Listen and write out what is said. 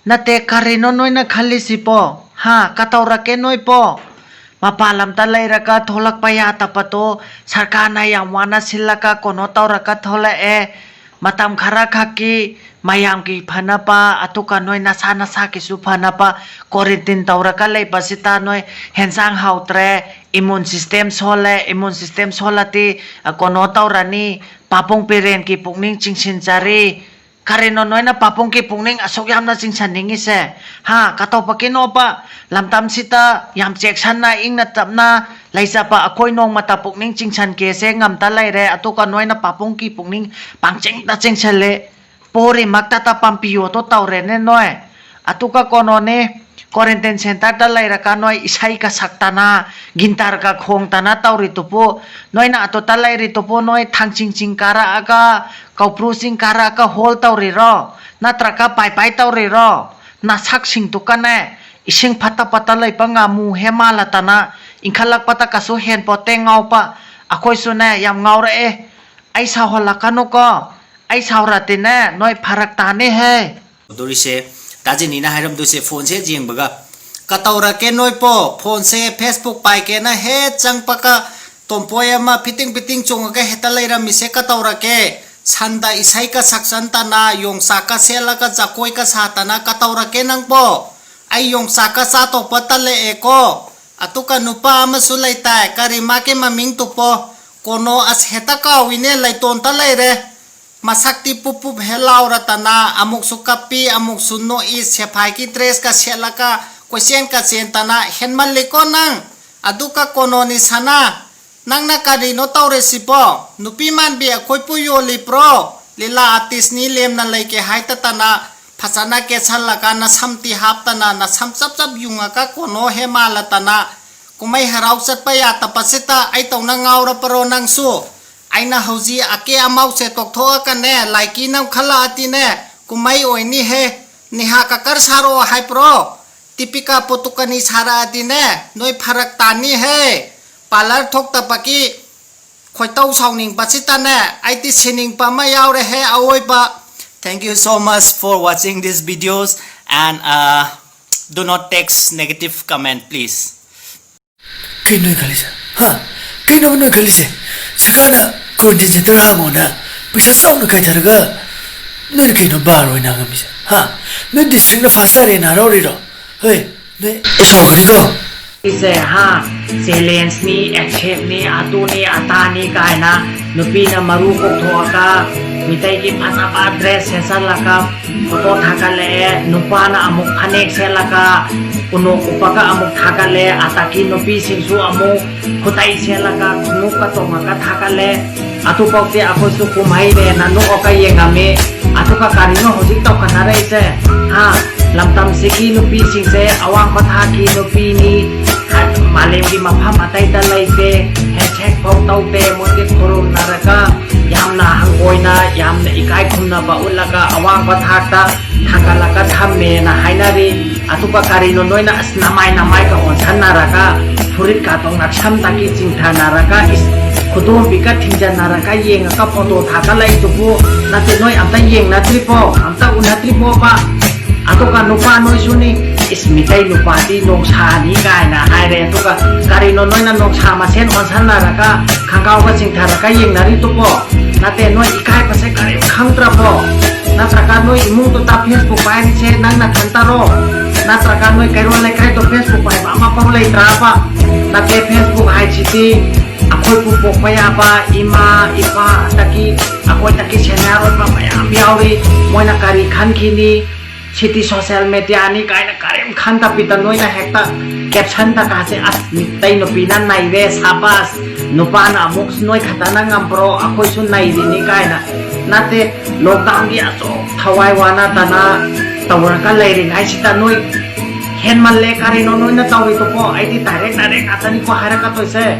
nate karino noina khalisi po ha kataurake noi po mapalam ta lairaka tholak paya tapato sarkana yamwana silaka kono tauraka thola matam khara khaki mayam ki phanapa atuka noi nasa nasa kisu phanapa quarantine tauraka lei pasita noi hensang hautre immune system solati kono taurani papong peren ki pungning chingsin chari kareno noina papong ki pungning asok yam na chingsan ningi se ha kato pakino pa lamtam sita yam chekshan na ing na tapna laisa pa akoi nong mata pungning chingsan ke se ngam ta lai re atuka noina papong ki pungning pangcheng ta chingsan le pori makta ta pampio to taure ne noe atuka kono ne quarantine center ta lai raka noi isai ka saktana gintar ka khong tana tauri tupu noina ato ta lai ri tupu noi thang ching kara aga kaupru sing kara ka hol tauri ro natraka pai tauri ro na sak sing tukane ising pata lai panga mu hemala tana ingkhalak pata kasu hen pote ngau pa akoi sune yam ngau re ai sa hola kanu ko ai saurate ne noi pharak tane he dorise taji nina hairam du se phone se jing baga kataura ke noi po phone se facebook pai ke na he changpaka tompoya ma fitting chung ga heta laira mi se kataura ke sanda isai ka saksan ta na yong saka sela ka jakoi ka sata na kataura ke nang po ai yong saka sa to patale eko atuka nupa ama sulai tai karima ke maming tu po kono as heta ka wine lai ton ta lai re masakti pupup helau ratana amuk sukapi amuk sunno is sepai ki dress ka selaka question ka sentana henman leko nang aduka kono ni sana nang na kadi no taw resipo nupi man bi akoi pu yo lipro lila artist ni lem na leke haita tana phasana ke chalaka na samti haptana na samsap yunga ka kono hemala tana kumai harau sat pa ya tapasita ai taw na ngaura pro nang su aina hauji ake amau se tok thoa ka ne laiki nam khala ati ne kumai oi ni he niha kakar saro hai pro tipika potukani sara ati ne noi pharak tani he palar thok ta paki khoi tau sawning pasita ne aiti sining pa ma yaw re he awoi pa. Thank you so much for watching these videos and do not text negative comment please. Kino kalisa ha kino no kalisa sakana quarantine center ha mona pisa saw no kai tharaga no kino baro na gamisa ha no district na fasta re na ro ro hey ne eso kari ko ise ha challenge ni accept ni atu ni atani kaina nupi na maru ko thoaka mitai ki phasapa dress sesalaka photo thakale nupa na amuk phanek selaka uno upaka amuk thakale ataki nupi singsu amuk khutai selaka khumuk ka tomaka thakale atu pokte akhosu kumai re nanu okai yengame atu ka karino hojik to kanare ise ha lamtam siki nupi singse awang pathaki nupi ni malem di mafam atai ta laite hashtag phok taute mote khorum naraka yamna hangoina yamna ikai khumna ba ulaka awang pathakta thakalaka thamme na hainari atupa karino noina asnamai namai ka onsan naraka furit ka tong naksam taki chingtha naraka is khudum bika thingja naraka yenga ka photo thakalai tubu nate noi amta yeng na tripo amta unatripo pa atuka nupa noi suni ismitai nupa di nong sani kai na haire tuka karino noina nong sama sen onsan naraka khangau ka chingtha raka yeng nari tupo nate noi ikai pase kare khamtra po natraka noi imung to ta facebook pai ni che nang na thantaro natraka noi kairo lai kai to facebook pai ma pa lai trapa nate facebook hai chiti akoi pu pok paya pa ima ipa taki akoi taki senaro pa maya biauri moina kari khan khini chiti social media ni kai na karem khan ta pita noina hekta caption ta ka se as mitai no pinan nai re sapas no pa na muk noi khata na ngam pro akoi sun nai ri ni kai na nate lockdown gi aso thawai wana ta na tawra ka lai ri ngai sita noi hen man le kari no noina tawi to po ai ti direct atani ko hara ka to se